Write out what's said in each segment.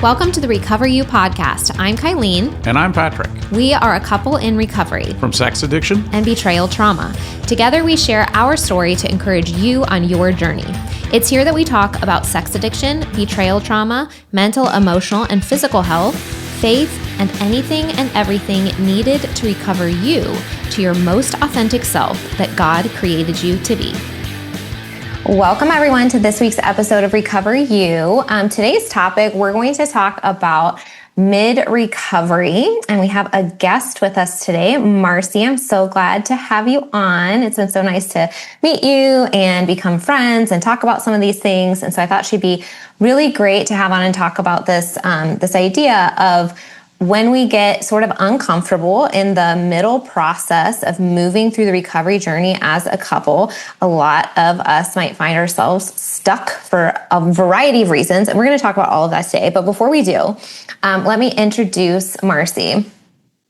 Welcome to the Recover You podcast. I'm Kylene. And I'm Patrick. We are a couple in recovery from sex addiction and betrayal trauma. Together, we share our story to encourage you on your journey. It's here that we talk about sex addiction, betrayal trauma, mental, emotional, and physical health, faith, and anything and everything needed to recover you to your most authentic self that God created you to be. Welcome everyone to this week's episode of Recover You. Today's topic, we're going to talk about mid-recovery, and we have a guest with us today, Marcy. I'm so glad to have you on. It's been so nice to meet you and become friends and talk about some of these things. And so I thought she'd be really great to have on and talk about this idea of when we get sort of uncomfortable in the middle process of moving through the recovery journey as a couple. A lot of us might find ourselves stuck for a variety of reasons, and we're going to talk about all of that today. But before we do, let me introduce Marcy.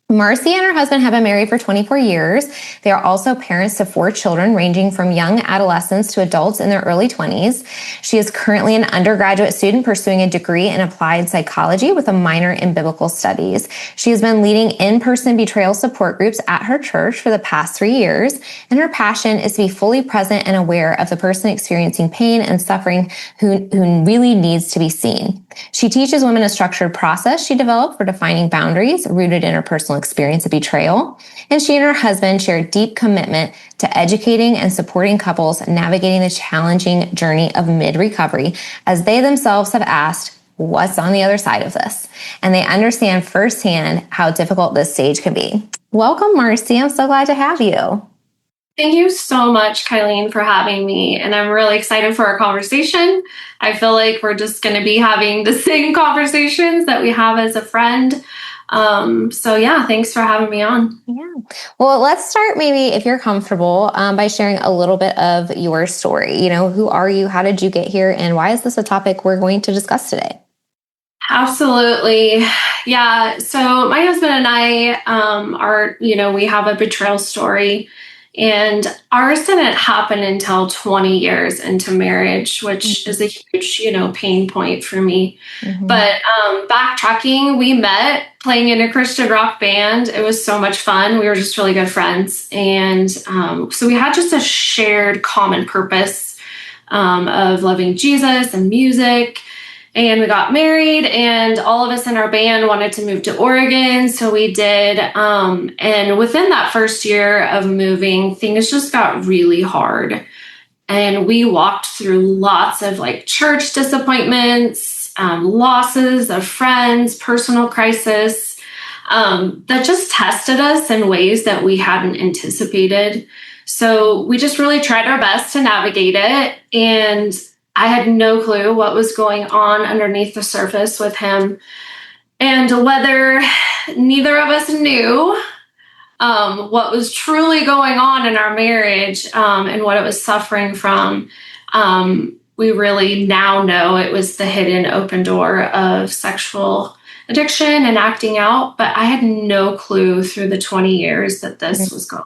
Marcy and her husband have been married for 24 years. They are also parents to 4 children, ranging from young adolescents to adults in their early 20s. She is currently an undergraduate student pursuing a degree in applied psychology with a minor in biblical studies. She has been leading in-person betrayal support groups at her church for the past 3 years, and her passion is to be fully present and aware of the person experiencing pain and suffering who really needs to be seen. She teaches women a structured process she developed for defining boundaries rooted in her personal experience of betrayal. And she and her husband share a deep commitment to educating and supporting couples navigating the challenging journey of mid-recovery, as they themselves have asked, what's on the other side of this? And they understand firsthand how difficult this stage can be. Welcome, Marcy. I'm so glad to have you. Thank you so much, Kylene, for having me. And I'm really excited for our conversation. I feel like we're just going to be having the same conversations that we have as a friend. Thanks for having me on. Yeah. Well, let's start maybe, if you're comfortable, by sharing a little bit of your story. You know, who are you? How did you get here? And why is this a topic we're going to discuss today? Absolutely. Yeah. So my husband and I we have a betrayal story. And ours didn't happen until 20 years into marriage, which is a huge, pain point for me. Mm-hmm. But backtracking, we met playing in a Christian rock band. It was so much fun. We were just really good friends. And so we had just a shared common purpose of loving Jesus and music. And we got married, and all of us in our band wanted to move to Oregon. So we did. And within that first year of moving, things just got really hard. And we walked through lots of church disappointments, losses of friends, personal crisis, that just tested us in ways that we hadn't anticipated. So we just really tried our best to navigate it. And I had no clue what was going on underneath the surface with him, and whether neither of us knew what was truly going on in our marriage and what it was suffering from. We really now know it was the hidden open door of sexual addiction and acting out, but I had no clue through the 20 years that this was going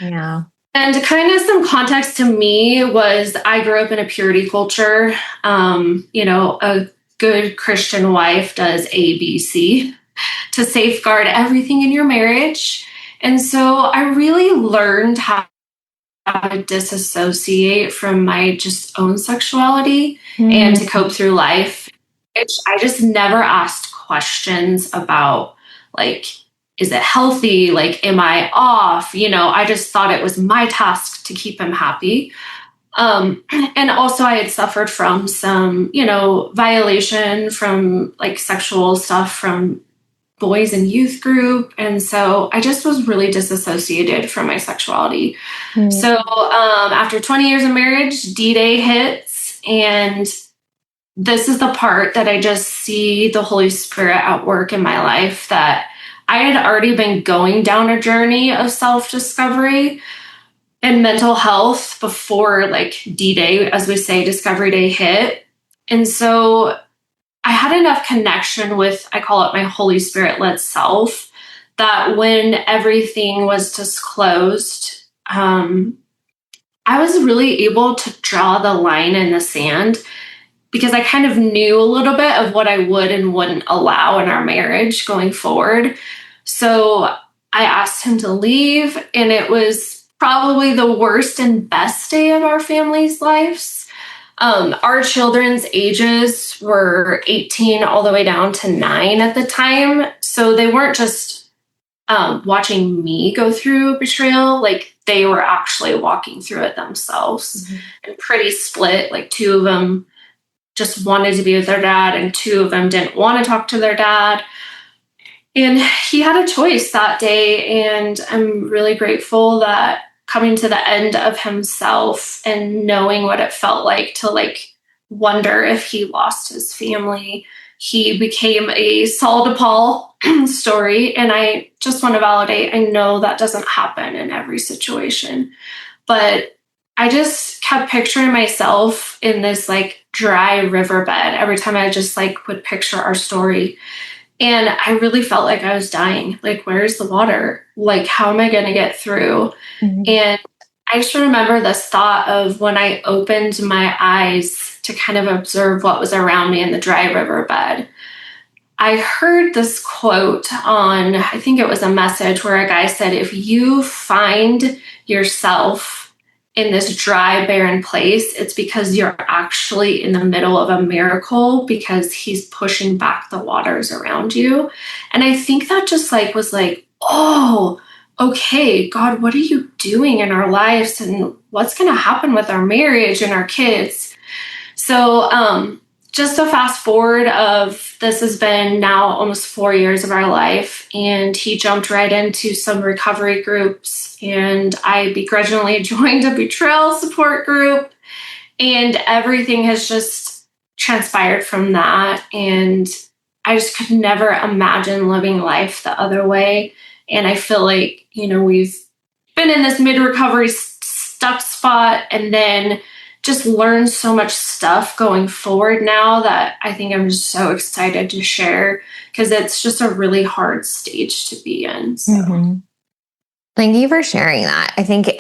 on. Yeah. And kind of some context to me was I grew up in a purity culture. A good Christian wife does A, B, C to safeguard everything in your marriage. And so I really learned how to disassociate from my just own sexuality and to cope through life. I just never asked questions about is it healthy? Am I off? I just thought it was my task to keep him happy. And also I had suffered from some, violation from sexual stuff from boys in youth group. And so I just was really disassociated from my sexuality. Mm-hmm. So after 20 years of marriage, D-Day hits. And this is the part that I just see the Holy Spirit at work in my life, that I had already been going down a journey of self-discovery and mental health before D-Day, as we say, Discovery Day hit. And so I had enough connection with, I call it my Holy Spirit-led self, that when everything was disclosed, I was really able to draw the line in the sand because I kind of knew a little bit of what I would and wouldn't allow in our marriage going forward. So I asked him to leave, and it was probably the worst and best day of our family's lives. Our children's ages were 18 all the way down to 9 at the time. So they weren't just watching me go through betrayal, like they were actually walking through it themselves. Mm-hmm. And pretty split. Like 2 of them just wanted to be with their dad, and 2 of them didn't want to talk to their dad. And he had a choice that day. And I'm really grateful that coming to the end of himself and knowing what it felt like to like wonder if he lost his family, he became a Saul to Paul story. And I just want to validate, I know that doesn't happen in every situation, but I just kept picturing myself in this like dry riverbed every time I just like would picture our story. And I really felt like I was dying. Like, where's the water? Like, how am I going to get through? Mm-hmm. And I just remember this thought of when I opened my eyes to kind of observe what was around me in the dry riverbed. I heard this quote on, I think it was a message where a guy said, if you find yourself in this dry, barren place, it's because you're actually in the middle of a miracle, because he's pushing back the waters around you. And I think that just like was like, oh, okay, God, what are you doing in our lives, and what's going to happen with our marriage and our kids? So just a fast forward of this has been now almost 4 years of our life, and he jumped right into some recovery groups, and I begrudgingly joined a betrayal support group, and everything has just transpired from that. And I just could never imagine living life the other way. And I feel like, we've been in this mid-recovery stuck spot, and then just learned so much stuff going forward now that I think I'm just so excited to share, because it's just a really hard stage to be in. So. Mm-hmm. Thank you for sharing that. I think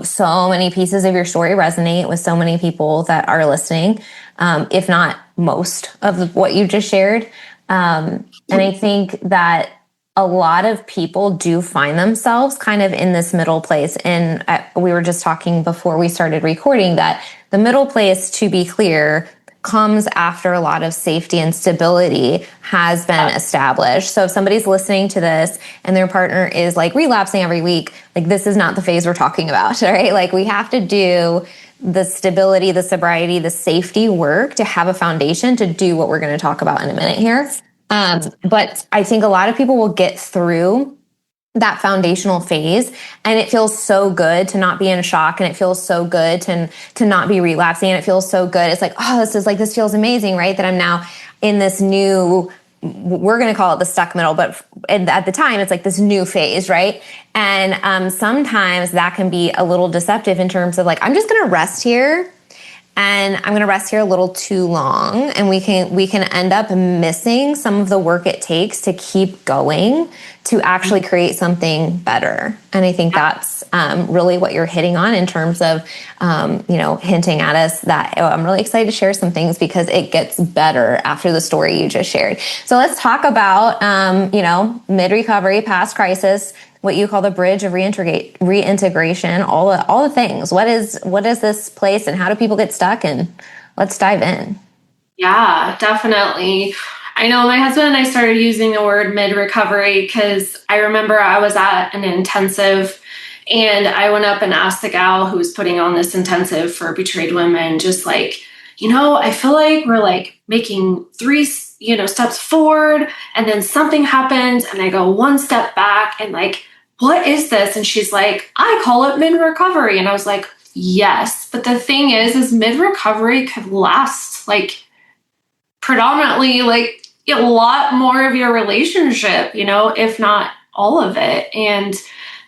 so many pieces of your story resonate with so many people that are listening, if not most of what you just shared. And I think that a lot of people do find themselves kind of in this middle place. And we were just talking before we started recording that the middle place, to be clear, comes after a lot of safety and stability has been established. So if somebody's listening to this and their partner is like relapsing every week, like this is not the phase we're talking about, right? Like we have to do the stability, the sobriety, the safety work to have a foundation to do what we're going to talk about in a minute here. But I think a lot of people will get through that foundational phase, and it feels so good to not be in shock, and it feels so good to not be relapsing, and it feels so good. It's like, oh, this feels amazing, right? That I'm now in this new, we're going to call it the stuck middle, but at the time it's like this new phase, right? And sometimes that can be a little deceptive in terms of like, I'm just going to rest here. And I'm going to rest here a little too long, and we can end up missing some of the work it takes to keep going to actually create something better. And I think that's really what you're hitting on in terms of, hinting at us that I'm really excited to share some things because it gets better after the story you just shared. So let's talk about, mid-recovery, past crisis, what you call the bridge of reintegration, all the things. What is this place, and how do people get stuck? And let's dive in. Yeah, definitely. I know my husband and I started using the word mid-recovery because I remember I was at an intensive, and I went up and asked the gal who was putting on this intensive for betrayed women, just like, I feel like we're like making 3 steps forward, and then something happens and I go 1 step back, and like, what is this? And she's like, I call it mid-recovery. And I was like, yes. But the thing is mid-recovery could last like predominantly like a lot more of your relationship, if not all of it. And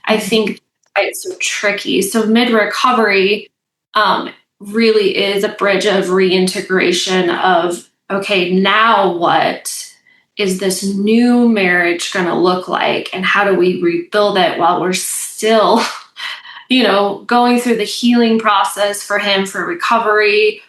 I think it's so tricky. So mid-recovery really is a bridge of reintegration of, okay, now what is this new marriage going to look like, and how do we rebuild it while we're still, going through the healing process for him, for recovery.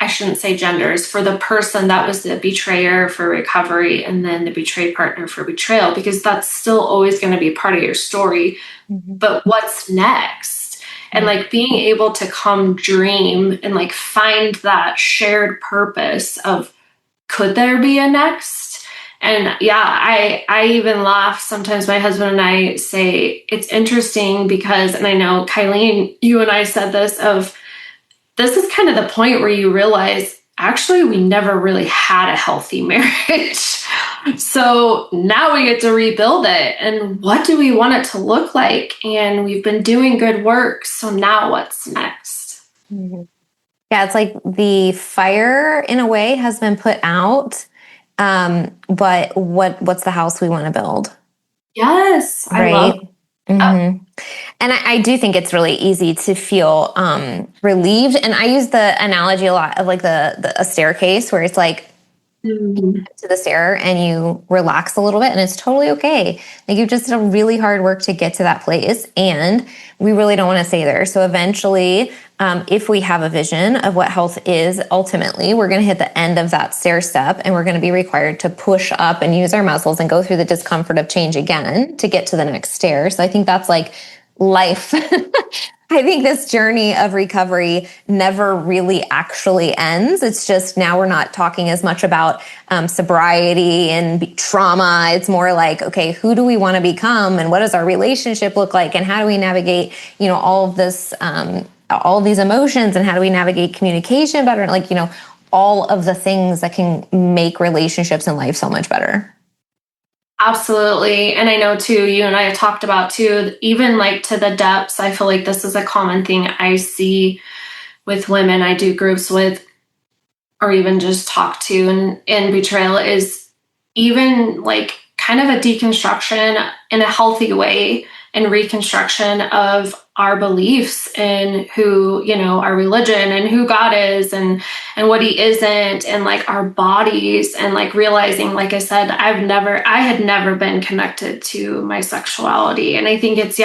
I shouldn't say genders, for the person that was the betrayer for recovery and then the betrayed partner for betrayal, because that's still always going to be part of your story. Mm-hmm. But what's next? And like being able to come dream and like find that shared purpose of, could there be a next? And yeah, I even laugh. Sometimes my husband and I say it's interesting because, and I know Kylene, you and I said this, of this is kind of the point where you realize actually we never really had a healthy marriage. So now we get to rebuild it. And what do we want it to look like? And we've been doing good work. So now what's next? Mm-hmm. Yeah, it's like the fire in a way has been put out. But what's the house we want to build? Yes, right? I love it. Mm-hmm. And I do think it's really easy to feel relieved. And I use the analogy a lot of like a staircase where it's like you get to the stair and you relax a little bit and it's totally okay. Like you just did a really hard work to get to that place and we really don't want to stay there. So eventually, if we have a vision of what health is, ultimately, we're going to hit the end of that stair step and we're going to be required to push up and use our muscles and go through the discomfort of change again to get to the next stair. So I think that's like life. I think this journey of recovery never really actually ends. It's just now we're not talking as much about sobriety and trauma. It's more like, okay, who do we want to become and what does our relationship look like and how do we navigate, all of this, all of these emotions and how do we navigate communication better? Like, all of the things that can make relationships in life so much better. Absolutely. And I know too, you and I have talked about too, even like to the depths, I feel like this is a common thing I see with women I do groups with, or even just talk to in betrayal, is even like kind of a deconstruction in a healthy way and reconstruction of our beliefs in who, our religion and who God is and what he isn't, and like our bodies, and like realizing, like I said, I had never been connected to my sexuality. And I think it's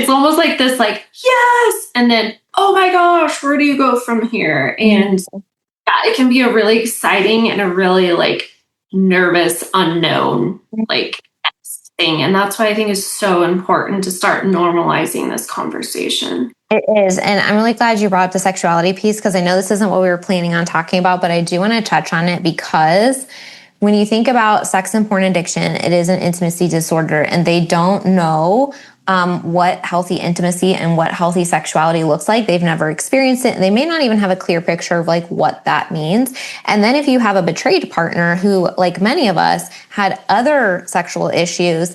almost like this, like, yes. And then, oh my gosh, where do you go from here? And yeah, it can be a really exciting and a really like nervous, unknown, like thing. And that's why I think it's so important to start normalizing this conversation. It is. And I'm really glad you brought up the sexuality piece because I know this isn't what we were planning on talking about, but I do want to touch on it because when you think about sex and porn addiction, it is an intimacy disorder and they don't know what healthy intimacy and what healthy sexuality looks like. They've never experienced it. And they may not even have a clear picture of like what that means. And then if you have a betrayed partner who, like many of us, had other sexual issues,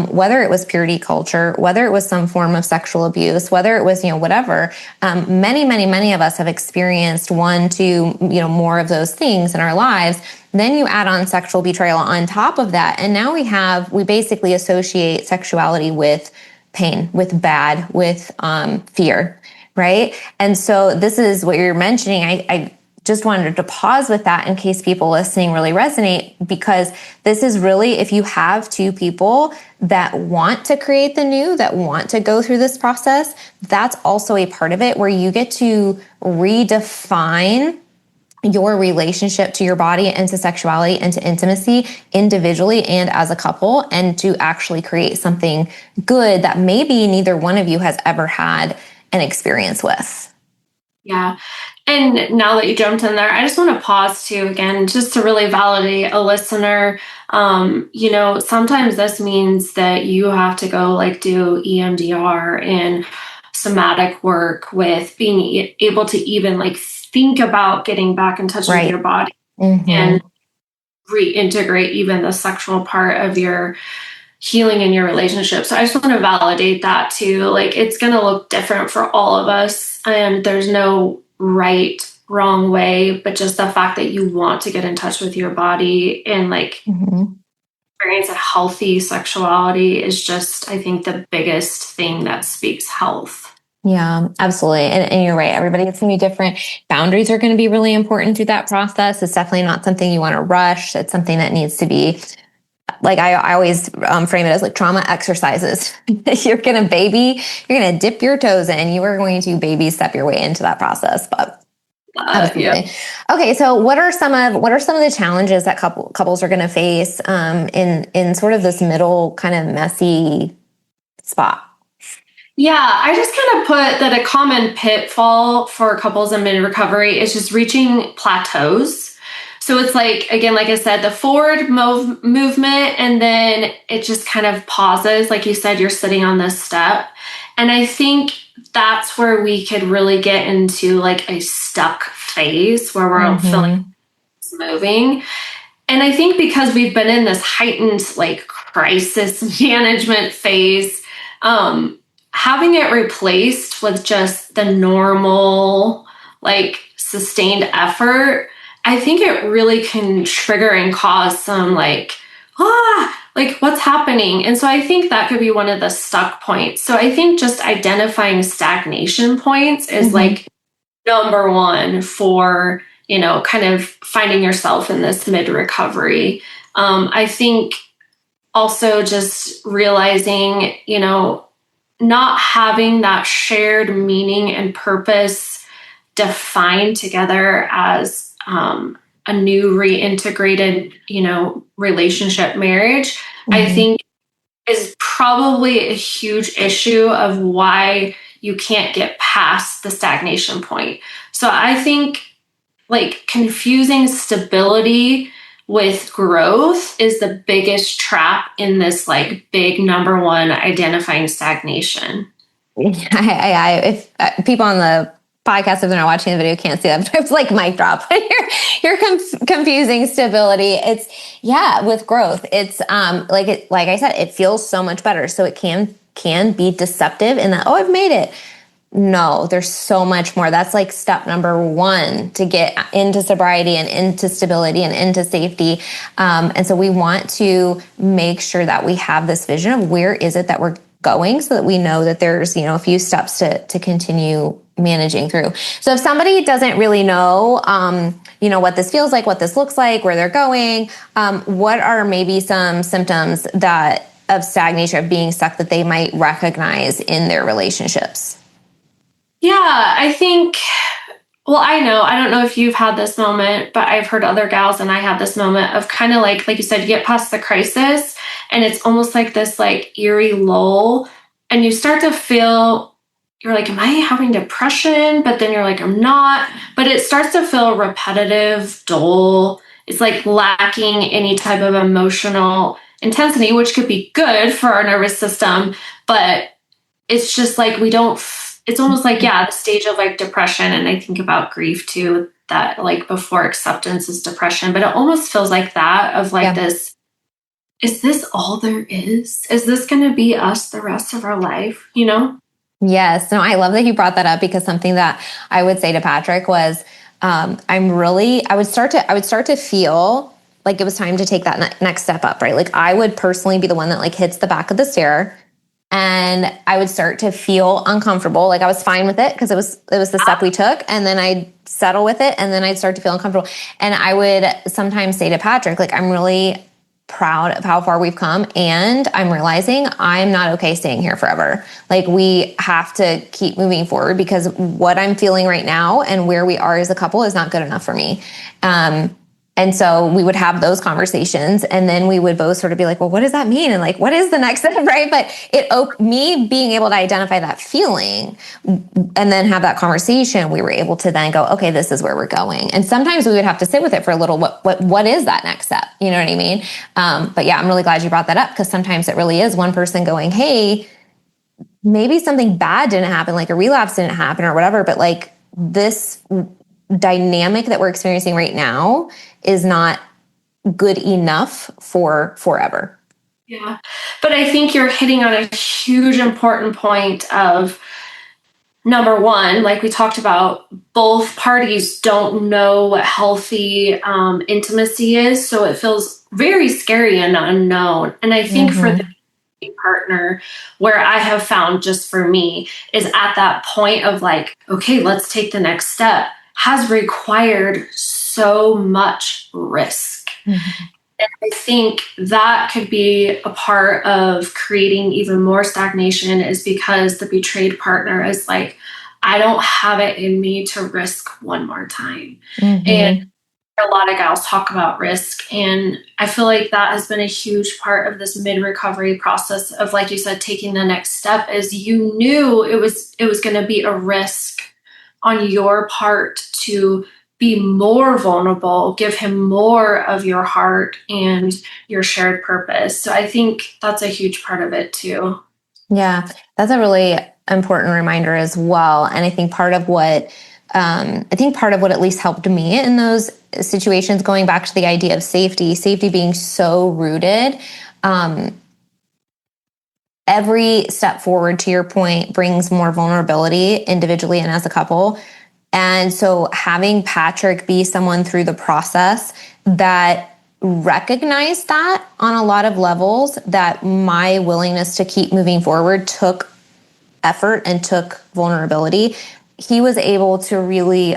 whether it was purity culture, whether it was some form of sexual abuse, whether it was, whatever, many of us have experienced one to, more of those things in our lives. Then you add on sexual betrayal on top of that. And now we basically associate sexuality with pain, with bad, with fear, right? And so this is what you're mentioning. I just wanted to pause with that in case people listening really resonate, because this is really, if you have two people that want to create the new, that want to go through this process, that's also a part of it where you get to redefine your relationship to your body and to sexuality and to intimacy individually and as a couple, and to actually create something good that maybe neither one of you has ever had an experience with. Yeah. And now that you jumped in there, I just want to pause too, again, just to really validate a listener. Sometimes this means that you have to go like do EMDR and somatic work with being able to even like think about getting back in touch with your body and reintegrate even the sexual part of your healing in your relationship. So I just want to validate that too. Like it's going to look different for all of us, and there's no right, wrong way, but just the fact that you want to get in touch with your body and like experience a healthy sexuality is just, I think, the biggest thing that speaks health. Yeah, absolutely. And you're right. Everybody is going to be different. Boundaries are going to be really important through that process. It's definitely not something you want to rush. It's something that needs to be, like I always frame it as like trauma exercises. You're going to dip your toes in. You are going to baby step your way into that process. But Absolutely. Okay. So what are some of the challenges that couples are going to face, in sort of this middle kind of messy spot? Yeah, I just kind of put that a common pitfall for couples in mid recovery is just reaching plateaus. So it's like, again, like I said, the forward movement, and then it just kind of pauses. Like you said, you're sitting on this step. And I think that's where we could really get into like a stuck phase where we're feeling it's moving. And I think because we've been in this heightened like crisis management phase, having it replaced with just the normal, like sustained effort, I think it really can trigger and cause some like what's happening? And so I think that could be one of the stuck points. So I think just identifying stagnation points is like number one for, kind of finding yourself in this mid recovery. I think also just realizing, not having that shared meaning and purpose defined together as a new reintegrated, relationship marriage, I think is probably a huge issue of why you can't get past the stagnation point. So I think like confusing stability with growth is the biggest trap in this like big number one, identifying stagnation. If people on the podcast, if they're not watching the video, can't see that, but it's like mic drop. you're confusing stability. It's with growth. It's like I said, it feels so much better. So it can be deceptive in that, I've made it. No, there's so much more. That's like step number one to get into sobriety and into stability and into safety. And so we want to make sure that we have this vision of where is it that we're going so that we know that there's, a few steps to continue managing through. So if somebody doesn't really know, what this feels like, what this looks like, where they're going, what are maybe some symptoms of stagnation, of being stuck, that they might recognize in their relationships? Yeah, I think, I don't know if you've had this moment, but I've heard other gals, and I had this moment of kind of like you said, you get past the crisis and it's almost like this like eerie lull, and you start to feel, you're like, am I having depression? But then you're like, I'm not. But it starts to feel repetitive, dull. It's like lacking any type of emotional intensity, which could be good for our nervous system. But it's just like it's almost like, the stage of like depression. And I think about grief too, that like before acceptance is depression, but it almost feels like that of like this, is this all there is? Is this going to be us the rest of our life? Yes. No, I love that you brought that up, because something that I would say to Patrick was, I would start to feel like it was time to take that next step up, right? Like I would personally be the one that like hits the back of the stair, and I would start to feel uncomfortable. Like I was fine with it because it was the step we took, and then I'd settle with it, and then I'd start to feel uncomfortable. And I would sometimes say to Patrick, like, I'm really proud of how far we've come, and I'm realizing I'm not okay staying here forever. Like we have to keep moving forward, because what I'm feeling right now and where we are as a couple is not good enough for me. And so we would have those conversations, and then we would both sort of be like, well, what does that mean? And like, what is the next step, right? But me being able to identify that feeling and then have that conversation, we were able to then go, okay, this is where we're going. And sometimes we would have to sit with it for a little, what is that next step? You know what I mean? But yeah, I'm really glad you brought that up, because sometimes it really is one person going, hey, maybe something bad didn't happen, like a relapse didn't happen or whatever, but like this dynamic that we're experiencing right now is not good enough for forever. Yeah. But I think you're hitting on a huge important point of, number one, like we talked about, both parties don't know what healthy intimacy is. So it feels very scary and unknown. And I think for the partner, where I have found just for me is at that point of like, okay, let's take the next step, has required so much risk. And I think that could be a part of creating even more stagnation, is because the betrayed partner is like, I don't have it in me to risk one more time. And Mm-hmm. a lot of gals talk about risk, and I feel like that has been a huge part of this mid-recovery process of, like you said, taking the next step. Is you knew it was going to be a risk on your part to be more vulnerable, give him more of your heart and your shared purpose. So I think that's a huge part of it too. Yeah, that's a really important reminder as well. And I think part of what at least helped me in those situations, going back to the idea of safety being so rooted, every step forward, to your point, brings more vulnerability individually and as a couple. And so having Patrick be someone through the process that recognized that on a lot of levels, that my willingness to keep moving forward took effort and took vulnerability, he was able to really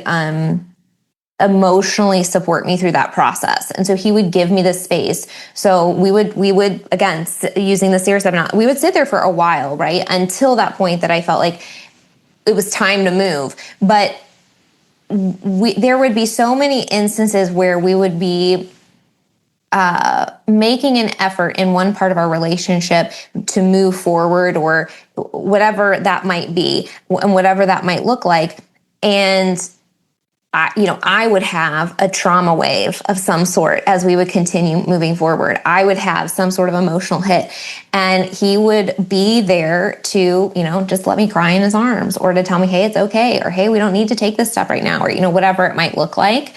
emotionally support me through that process. And so he would give me the space. So we would again, using the SEER 7, we would sit there for a while, right? Until that point that I felt like it was time to move. But there would be so many instances where we would be making an effort in one part of our relationship to move forward, or whatever that might be and whatever that might look like. And I would have a trauma wave of some sort as we would continue moving forward. I would have some sort of emotional hit, and he would be there to, just let me cry in his arms, or to tell me, hey, it's okay, or hey, we don't need to take this step right now, or, whatever it might look like.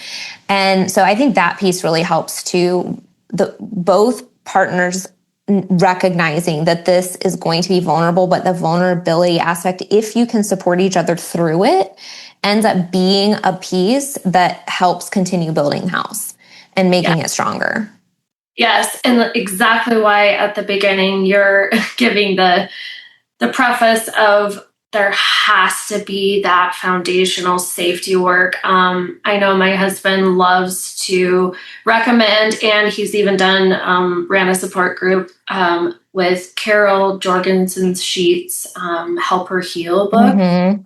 And so I think that piece really helps too, both partners recognizing that this is going to be vulnerable, but the vulnerability aspect, if you can support each other through it, ends up being a piece that helps continue building the house and making it stronger. Yes, and exactly why at the beginning you're giving the preface of there has to be that foundational safety work. I know my husband loves to recommend, and he's even ran a support group with Carol Jorgensen's Sheets, Help Her Heal book. Mm-hmm.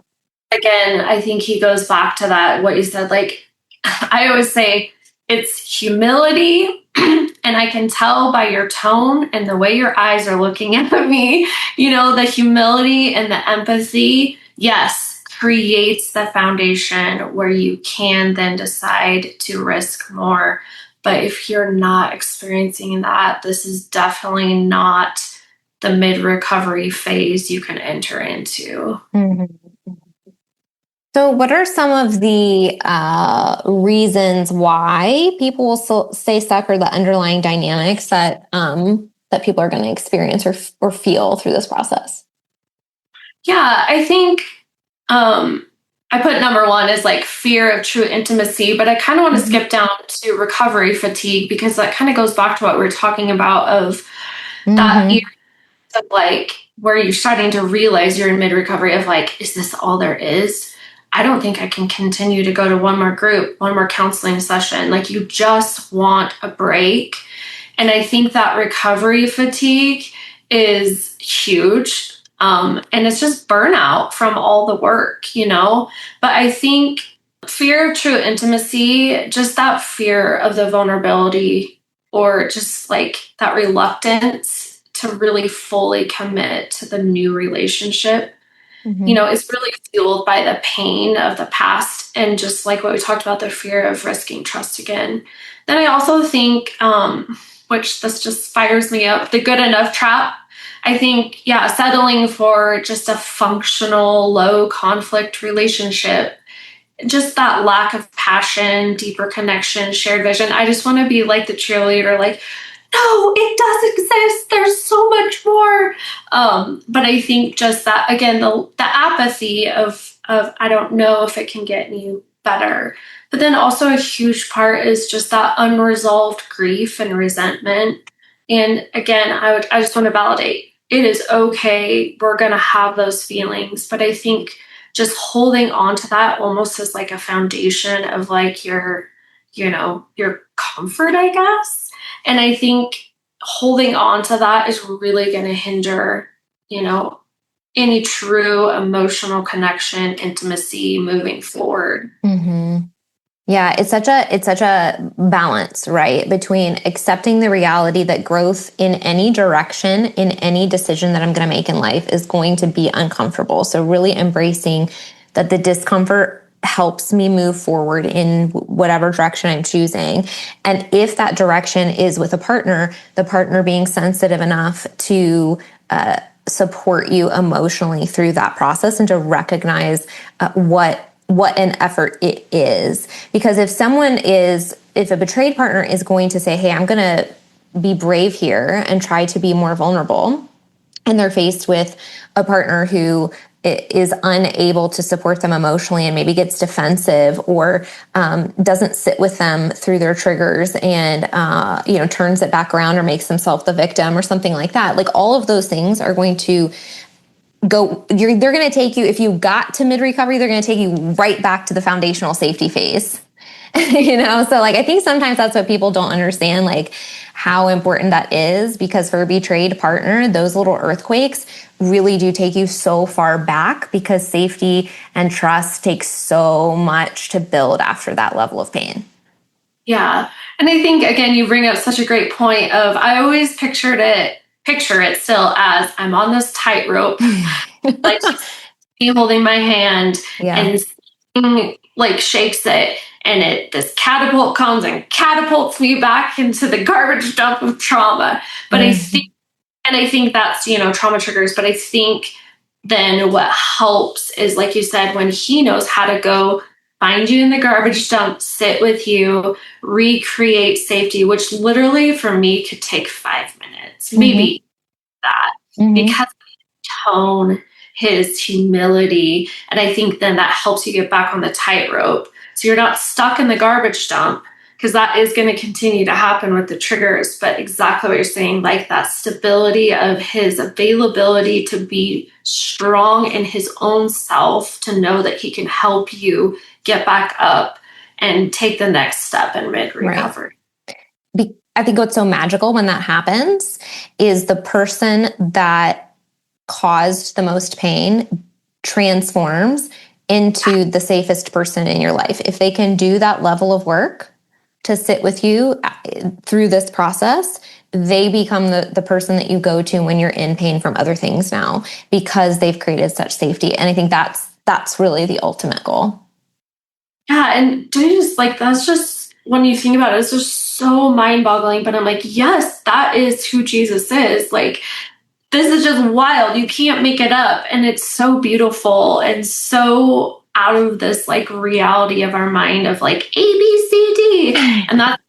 Again, I think he goes back to that, what you said, like, I always say it's humility. And I can tell by your tone and the way your eyes are looking at me, the humility and the empathy, yes, creates the foundation where you can then decide to risk more. But if you're not experiencing that, this is definitely not the mid-recovery phase you can enter into. Mm-hmm. So what are some of the reasons why people will still stay stuck, or the underlying dynamics that people are going to experience or feel through this process? Yeah, I think I put number one as like fear of true intimacy, but I kind of want to skip down to recovery fatigue, because that kind of goes back to what we were talking about of that year of like where you're starting to realize you're in mid-recovery of like, is this all there is? I don't think I can continue to go to one more group, one more counseling session. Like, you just want a break. And I think that recovery fatigue is huge. And it's just burnout from all the work, But I think fear of true intimacy, just that fear of the vulnerability, or just like that reluctance to really fully commit to the new relationship, is really fueled by the pain of the past, and just like what we talked about, the fear of risking trust again. Then I also think, which this just fires me up, the good enough trap. I think, settling for just a functional, low conflict relationship, just that lack of passion, deeper connection, shared vision. I just want to be like the cheerleader, like, no, it does exist. There's so much more. But I think just that, again, the apathy of I don't know if it can get any better. But then also a huge part is just that unresolved grief and resentment. And again, I just want to validate, it is okay. We're going to have those feelings. But I think just holding on to that almost as like a foundation of like your comfort, I guess. And I think holding on to that is really going to hinder, any true emotional connection, intimacy moving forward. Mm-hmm. Yeah, it's such a balance, right? Between accepting the reality that growth in any direction, in any decision that I'm going to make in life is going to be uncomfortable. So really embracing that the discomfort helps me move forward in whatever direction I'm choosing. And if that direction is with a partner, the partner being sensitive enough to support you emotionally through that process and to recognize what an effort it is. Because if a betrayed partner is going to say, hey, I'm going to be brave here and try to be more vulnerable, and they're faced with a partner who is unable to support them emotionally and maybe gets defensive or doesn't sit with them through their triggers and turns it back around or makes himself the victim or something like that. Like all of those things are going to they're going to take you, if you got to mid-recovery, they're going to take you right back to the foundational safety phase. So like, I think sometimes that's what people don't understand, like how important that is, because for a betrayed partner, those little earthquakes really do take you so far back, because safety and trust takes so much to build after that level of pain. Yeah. And I think, again, you bring up such a great point of, I always picture it still as I'm on this tightrope, like me holding my hand, and like shakes it, and this catapult comes and catapults me back into the garbage dump of trauma. But I think that's, trauma triggers. But I think then what helps is, like you said, when he knows how to go find you in the garbage dump, sit with you, recreate safety, which literally for me could take 5 minutes, maybe that, because tone, his humility. And I think then that helps you get back on the tightrope. So you're not stuck in the garbage dump, because that is going to continue to happen with the triggers. But exactly what you're saying, like that stability of his availability to be strong in his own self, to know that he can help you get back up and take the next step in mid-recovery. Right. I think what's so magical when that happens is the person that caused the most pain transforms into the safest person in your life. If they can do that level of work to sit with you through this process, they become the person that you go to when you're in pain from other things now, because they've created such safety. And I think that's really the ultimate goal. Yeah. And that's just, when you think about it, it's just so mind-boggling. But I'm like, yes, that is who Jesus is. Like, this is just wild. You can't make it up. And it's so beautiful and so out of this like reality of our mind of like A, B, C, D. And that's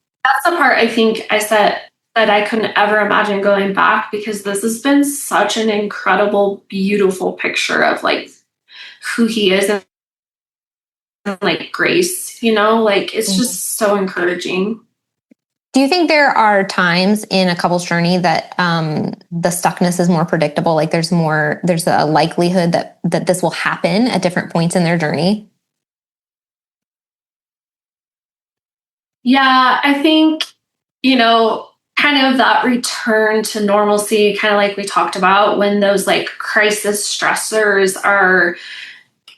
the part I think I said that I couldn't ever imagine going back, because this has been such an incredible, beautiful picture of like who he is and like grace, like it's just so encouraging. Do you think there are times in a couple's journey that the stuckness is more predictable? Like there's a likelihood that this will happen at different points in their journey? Yeah, I think, kind of that return to normalcy, kind of like we talked about, when those like crisis stressors are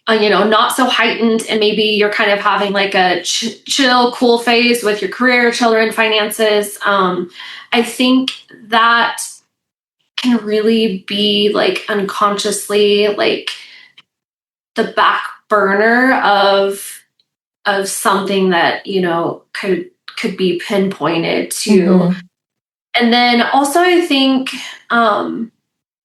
not so heightened, and maybe you're kind of having like a chill, cool phase with your career, children, finances. I think that can really be like unconsciously like the back burner of something that could be pinpointed to. And then also I think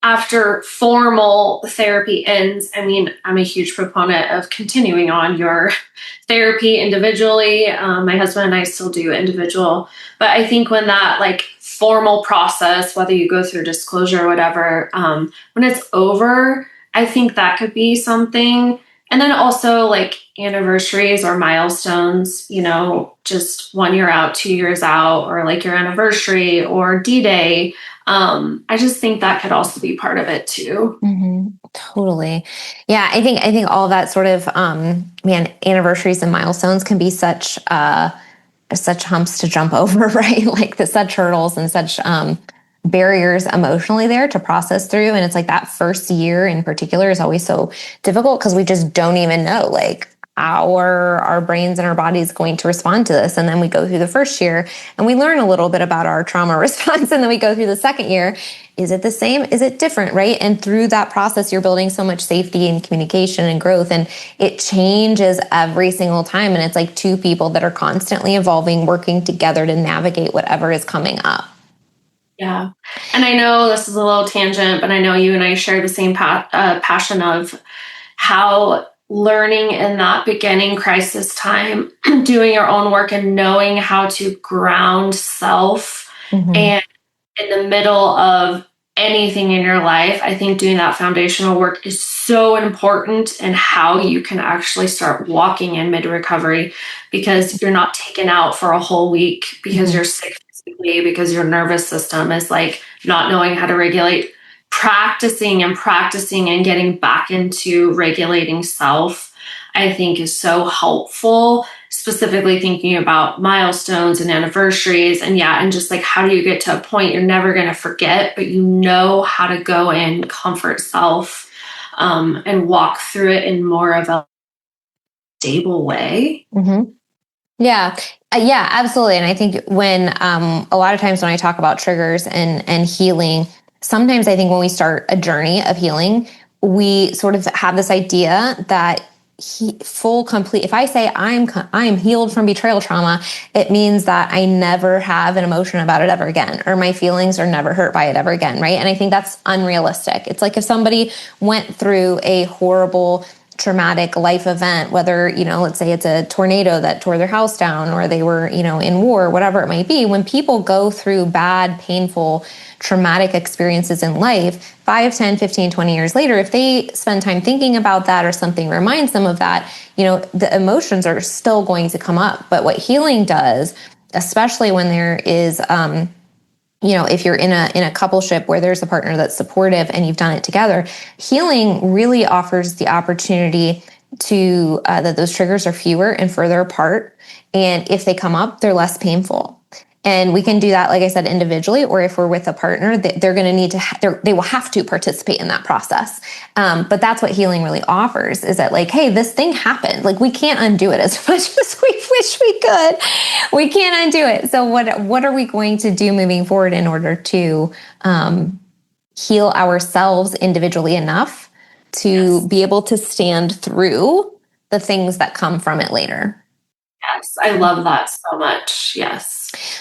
after formal therapy ends, I mean, I'm a huge proponent of continuing on your therapy individually. My husband and I still do individual, but I think when that like formal process, whether you go through disclosure or whatever, when it's over, I think that could be something. And then also like anniversaries or milestones, just 1 year out, 2 years out, or like your anniversary or D-Day. I just think that could also be part of it too. Totally. Yeah. I think all that sort of, anniversaries and milestones can be such humps to jump over, right? Like such hurdles and such, barriers emotionally there to process through. And it's like that first year in particular is always so difficult because we just don't even know like how are our brains and our bodies going to respond to this. And then we go through the first year and we learn a little bit about our trauma response. And then we go through the second year. Is it the same? Is it different? Right? And through that process, you're building so much safety and communication and growth, and it changes every single time. And it's like two people that are constantly evolving, working together to navigate whatever is coming up. Yeah. And I know this is a little tangent, but I know you and I share the same passion of how learning in that beginning crisis time, doing your own work and knowing how to ground self and in the middle of anything in your life, I think doing that foundational work is so important in how you can actually start walking in mid-recovery, because you're not taken out for a whole week because you're sick physically, because your nervous system is like not knowing how to regulate. Practicing and getting back into regulating self, I think, is so helpful, specifically thinking about milestones and anniversaries. And just like, how do you get to a point you're never going to forget, but you know how to go and comfort self and walk through it in more of a stable way? Yeah, absolutely. And I think when a lot of times when I talk about triggers and healing, sometimes I think when we start a journey of healing, we sort of have this idea that if I say I'm healed from betrayal trauma, it means that I never have an emotion about it ever again, or my feelings are never hurt by it ever again, right? And I think that's unrealistic. It's like if somebody went through a horrible traumatic life event, whether, let's say it's a tornado that tore their house down, or they were, in war, whatever it might be. When people go through bad, painful, traumatic experiences in life, 5, 10, 15, 20 years later, if they spend time thinking about that or something reminds them of that, the emotions are still going to come up. But what healing does, especially when there is, if you're in a coupleship where there's a partner that's supportive and you've done it together, healing really offers the opportunity to that those triggers are fewer and further apart. And if they come up, they're less painful. And we can do that, like I said, individually, or if we're with a partner, they're going to need to, they will have to participate in that process. But that's what healing really offers, is that like, hey, this thing happened. Like, we can't undo it as much as we wish we could. We can't undo it. So what are we going to do moving forward in order to heal ourselves individually enough to be able to stand through the things that come from it later? Yes, I love that so much. Yes.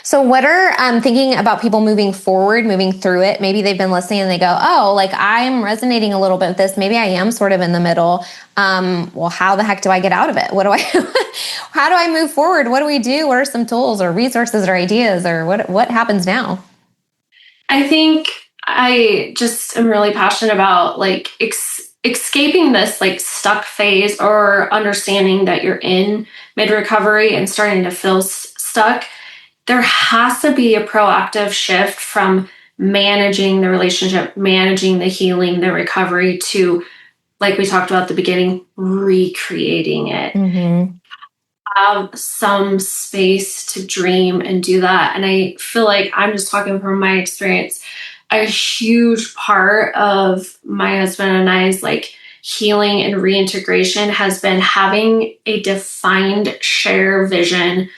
So what are thinking about people moving forward, moving through it? Maybe they've been listening and they go, oh, like I'm resonating a little bit with this. Maybe I am sort of in the middle. Well, how the heck do I get out of it? How do I move forward? What do we do? What are some tools or resources or ideas, or what happens now? I think I just am really passionate about like escaping this like stuck phase, or understanding that you're in mid-recovery and starting to feel stuck. There has to be a proactive shift from managing the relationship, managing the healing, the recovery, to, like we talked about at the beginning, recreating it. Have some space to dream and do that. And I feel like, I'm just talking from my experience, a huge part of my husband and I's like healing and reintegration has been having a defined shared vision.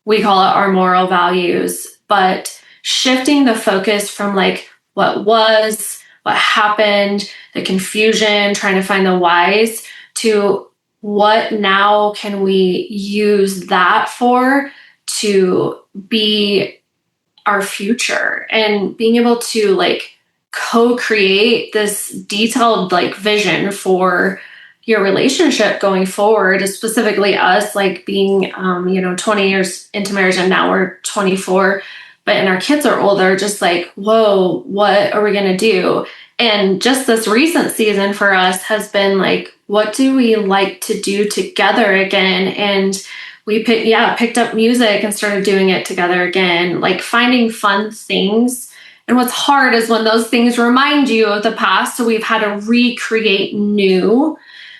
We call it our moral values, but shifting the focus from like what was, what happened, the confusion, trying to find the whys, to what now can we use that for to be our future, and being able to like co-create this detailed like vision for your relationship going forward, specifically us like being 20 years into marriage, and now we're 24, and our kids are older, just like, whoa, what are we going to do? And just this recent season for us has been like, what do we like to do together again? And we picked up music and started doing it together again, like finding fun things. And what's hard is when those things remind you of the past. So we've had to recreate new.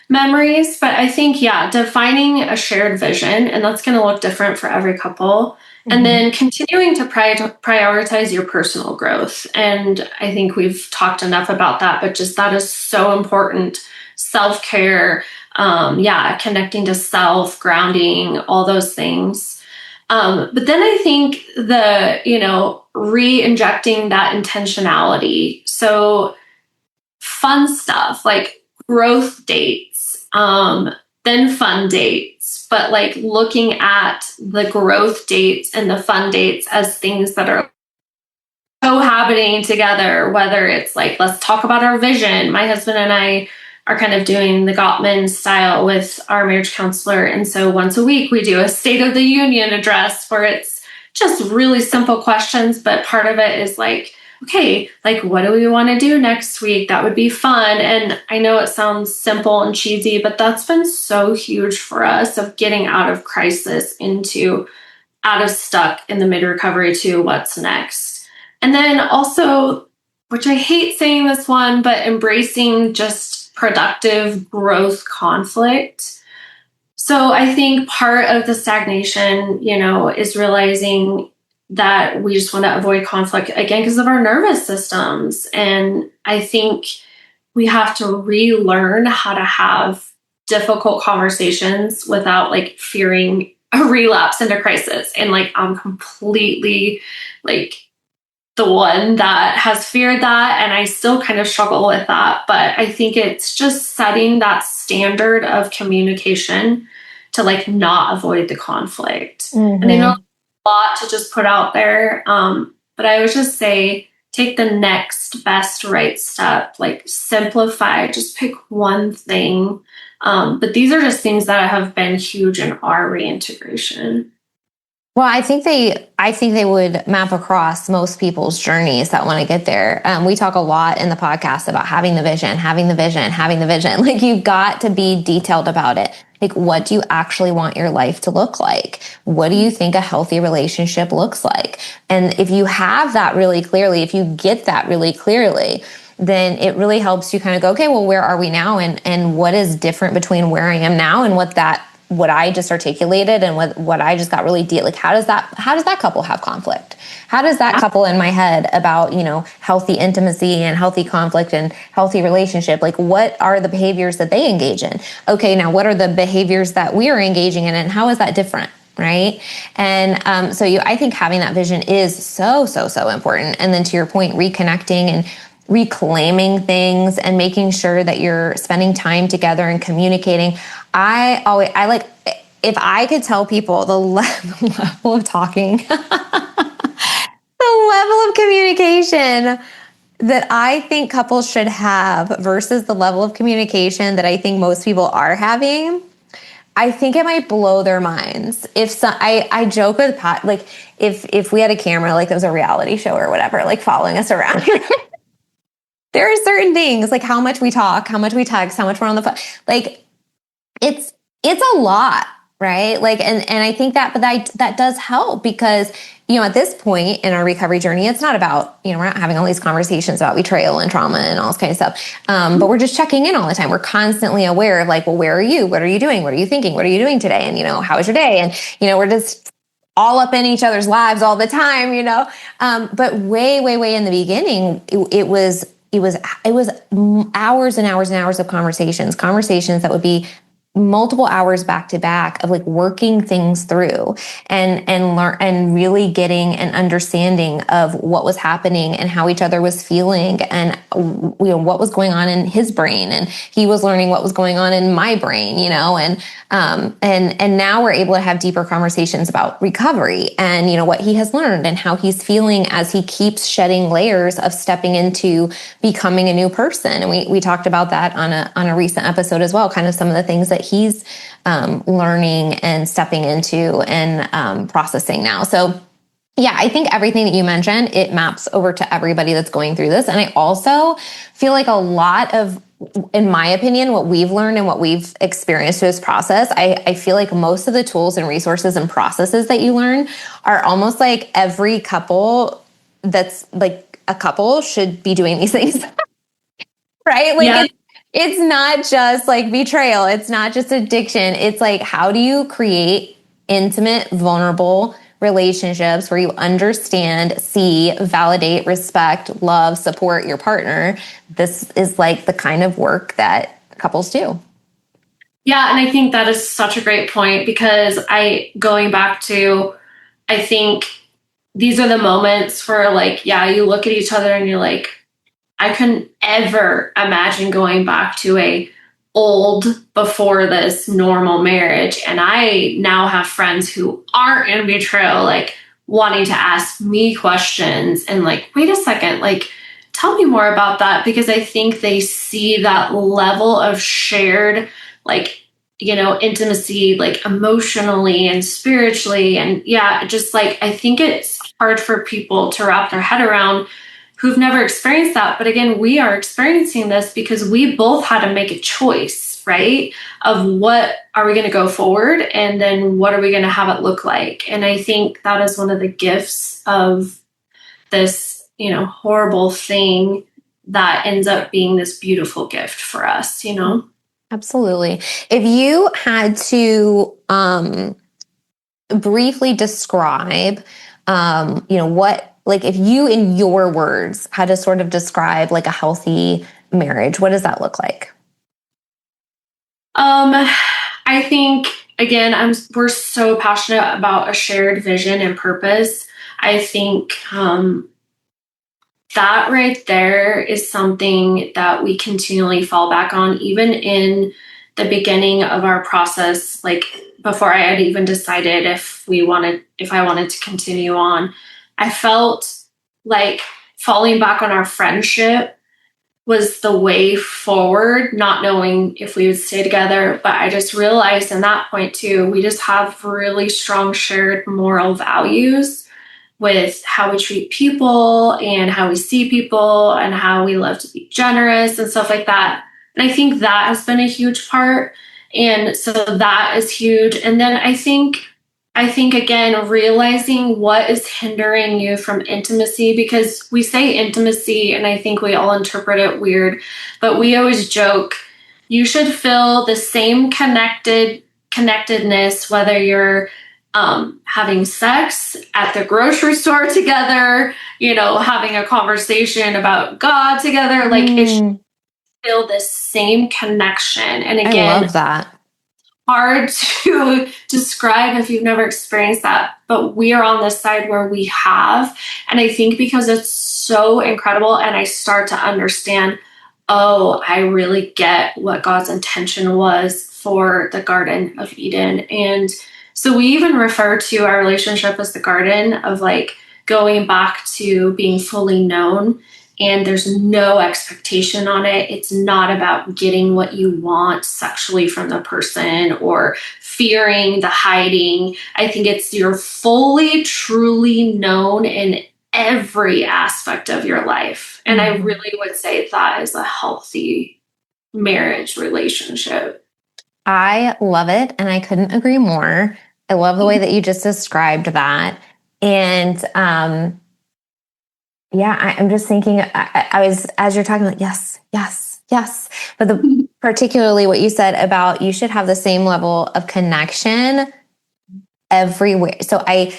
memories. But I think, defining a shared vision, and that's going to look different for every couple. And then continuing to prioritize your personal growth. And I think we've talked enough about that, but just that is so important. Self-care, connecting to self, grounding, all those things. But then I think re-injecting that intentionality. So fun stuff like growth dates, then fun dates, but like looking at the growth dates and the fun dates as things that are cohabiting together, whether it's like, let's talk about our vision. My husband and I are kind of doing the Gottman style with our marriage counselor. And so once a week, we do a State of the Union address where it's just really simple questions. But part of it is like, okay, like, what do we want to do next week? That would be fun. And I know it sounds simple and cheesy, but that's been so huge for us of getting out of crisis into out of stuck in the mid-recovery to what's next. And then also, which I hate saying this one, but embracing just productive growth conflict. So I think part of the stagnation, is realizing that we just want to avoid conflict again because of our nervous systems. And I think we have to relearn how to have difficult conversations without like fearing a relapse into crisis. And like, I'm completely like the one that has feared that. And I still kind of struggle with that. But I think it's just setting that standard of communication to like not avoid the conflict. And I know a lot to just put out there. But I would just say, take the next best right step, like simplify, just pick one thing. But these are just things that have been huge in our reintegration. Well, I think they would map across most people's journeys that want to get there. We talk a lot in the podcast about having the vision. Like, you've got to be detailed about it. Like, what do you actually want your life to look like? What do you think a healthy relationship looks like? And if you have that really clearly, if you get that really clearly, then it really helps you kind of go, okay, well, where are we now? And what is different between where I am now and what I just articulated and what I just got really deep. Like, how does that couple have conflict? How does that couple in my head about, healthy intimacy and healthy conflict and healthy relationship? Like, what are the behaviors that they engage in? Okay, now what are the behaviors that we are engaging in and how is that different? Right. And I think having that vision is so, so, so important. And then to your point, reconnecting and reclaiming things and making sure that you're spending time together and communicating. I like, if I could tell people the level of talking, the level of communication that I think couples should have versus the level of communication that I think most people are having, I think it might blow their minds. I joke with Pat, like if we had a camera, like it was a reality show or whatever, like following us around. There are certain things like how much we talk, how much we text, how much we're on the phone. Like it's a lot, right? Like, and I think that does help because, at this point in our recovery journey, it's not about, we're not having all these conversations about betrayal and trauma and all this kind of stuff. But we're just checking in all the time. We're constantly aware of like, well, where are you? What are you doing? What are you thinking? What are you doing today? And, how was your day? And, we're just all up in each other's lives all the time, but way, way, way in the beginning, it was hours and hours and hours of conversations that would be multiple hours back to back of like working things through and learn and really getting an understanding of what was happening and how each other was feeling and what was going on in his brain, and he was learning what was going on in my brain, and now we're able to have deeper conversations about recovery and what he has learned and how he's feeling as he keeps shedding layers of stepping into becoming a new person. And we talked about that on a recent episode as well, kind of some of the things that he's learning and stepping into and processing now. So yeah, I think everything that you mentioned, it maps over to everybody that's going through this. And I also feel like a lot of, in my opinion, what we've learned and what we've experienced through this process, I feel like most of the tools and resources and processes that you learn are almost like every couple that's like a couple should be doing these things. Right? Like It's not just like betrayal. It's not just addiction. It's like, how do you create intimate, vulnerable relationships where you understand, see, validate, respect, love, support your partner? This is like the kind of work that couples do. Yeah, and I think that is such a great point because going back to, I think these are the moments where like, yeah, you look at each other and you're like, I couldn't ever imagine going back to a old before this normal marriage. And I now have friends who aren't in betrayal, like wanting to ask me questions and like, wait a second, like, tell me more about that. Because I think they see that level of shared, like, intimacy, like emotionally and spiritually. And yeah, just like, I think it's hard for people to wrap their head around who've never experienced that. But again, we are experiencing this because we both had to make a choice, right? Of what are we going to go forward? And then what are we going to have it look like? And I think that is one of the gifts of this, horrible thing that ends up being this beautiful gift for us, Absolutely. If you had to briefly describe, what, like if you in your words had to sort of describe like a healthy marriage, what does that look like? I think again, we're so passionate about a shared vision and purpose. I think that right there is something that we continually fall back on, even in the beginning of our process, like before I had even decided if I wanted to continue on. I felt like falling back on our friendship was the way forward, not knowing if we would stay together. But I just realized in that point too, we just have really strong shared moral values with how we treat people and how we see people and how we love to be generous and stuff like that. And I think that has been a huge part. And so that is huge. And then I think again, realizing what is hindering you from intimacy, because we say intimacy and I think we all interpret it weird, but we always joke, you should feel the same connectedness, whether you're having sex at the grocery store together, having a conversation about God together, like it should feel the same connection. And again, I love that. Hard to describe if you've never experienced that, but we are on this side where we have. And I think because it's so incredible and I start to understand, oh, I really get what God's intention was for the Garden of Eden. And so we even refer to our relationship as the garden of like going back to being fully known. And there's no expectation on it. It's not about getting what you want sexually from the person or fearing the hiding. I think it's you're fully, truly known in every aspect of your life. And I really would say that is a healthy marriage relationship. I love it. And I couldn't agree more. I love the way that you just described that. And, yeah, I'm just thinking, I was, as you're talking, like, yes. But particularly what you said about you should have the same level of connection everywhere. So I'm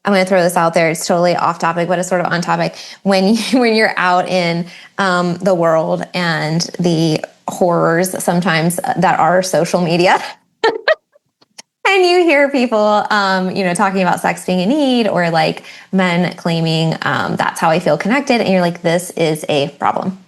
going to throw this out there. It's totally off topic, but it's sort of on topic. When you're out in the world and the horrors sometimes that are social media, and you hear people, talking about sex being a need or like men claiming that's how I feel connected. And you're like, this is a problem.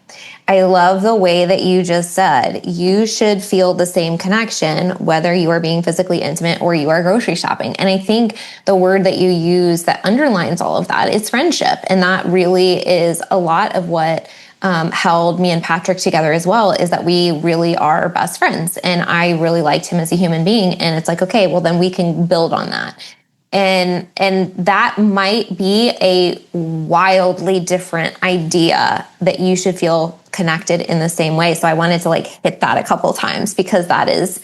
I love the way that you just said you should feel the same connection, whether you are being physically intimate or you are grocery shopping. And I think the word that you use that underlines all of that is friendship. And that really is a lot of what held me and Patrick together as well, is that we really are best friends. And I really liked him as a human being. And it's like, okay, well then we can build on that. And that might be a wildly different idea that you should feel connected in the same way. So I wanted to like hit that a couple times because that is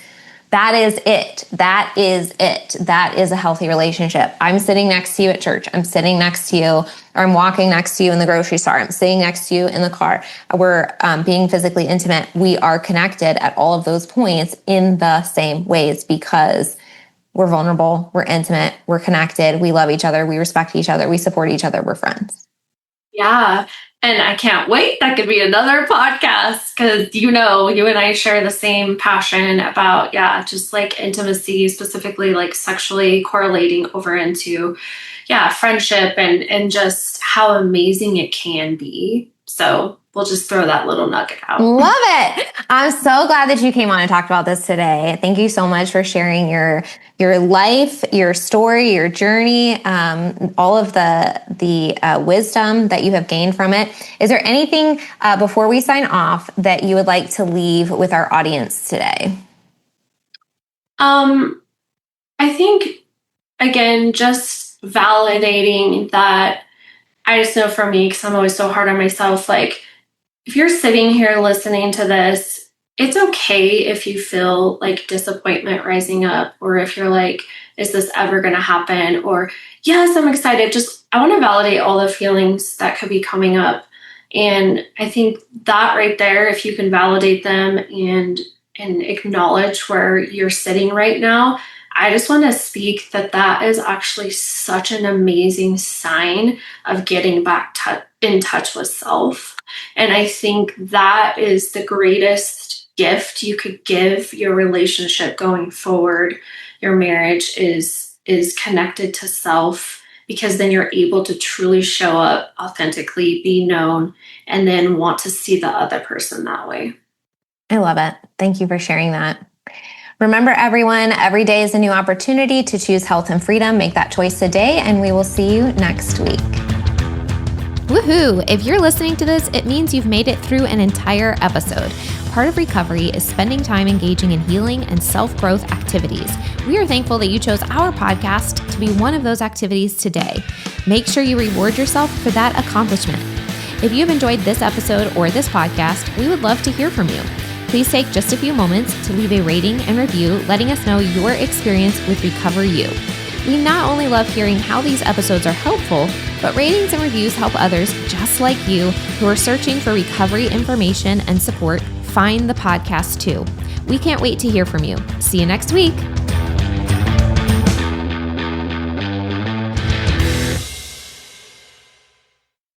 That is it. That is it. That is a healthy relationship. I'm sitting next to you at church. I'm sitting next to you, or I'm walking next to you in the grocery store. I'm sitting next to you in the car. We're being physically intimate. We are connected at all of those points in the same ways because we're vulnerable, we're intimate, we're connected, we love each other, we respect each other, we support each other, we're friends. Yeah. And I can't wait. That could be another podcast because, you and I share the same passion about, just like intimacy, specifically like sexually correlating over into, friendship and just how amazing it can be. So we'll just throw that little nugget out. Love it. I'm so glad that you came on and talked about this today. Thank you so much for sharing your life, your story, your journey, all of the wisdom that you have gained from it. Is there anything before we sign off that you would like to leave with our audience today? I think, again, just validating that. I just know for me, because I'm always so hard on myself, like, if you're sitting here listening to this, it's okay if you feel like disappointment rising up, or if you're like, is this ever going to happen? Or, yes, I'm excited. I want to validate all the feelings that could be coming up. And I think that right there, if you can validate them and acknowledge where you're sitting right now, I just want to speak that is actually such an amazing sign of getting back in touch with self. And I think that is the greatest gift you could give your relationship going forward. Your marriage is connected to self, because then you're able to truly show up authentically, be known, and then want to see the other person that way. I love it. Thank you for sharing that. Remember, everyone, every day is a new opportunity to choose health and freedom. Make that choice today, and we will see you next week. Woohoo! If you're listening to this, it means you've made it through an entire episode. Part of recovery is spending time engaging in healing and self-growth activities. We are thankful that you chose our podcast to be one of those activities today. Make sure you reward yourself for that accomplishment. If you've enjoyed this episode or this podcast, we would love to hear from you. Please take just a few moments to leave a rating and review, letting us know your experience with Recover You. We not only love hearing how these episodes are helpful, but ratings and reviews help others just like you who are searching for recovery information and support find the podcast too. We can't wait to hear from you. See you next week.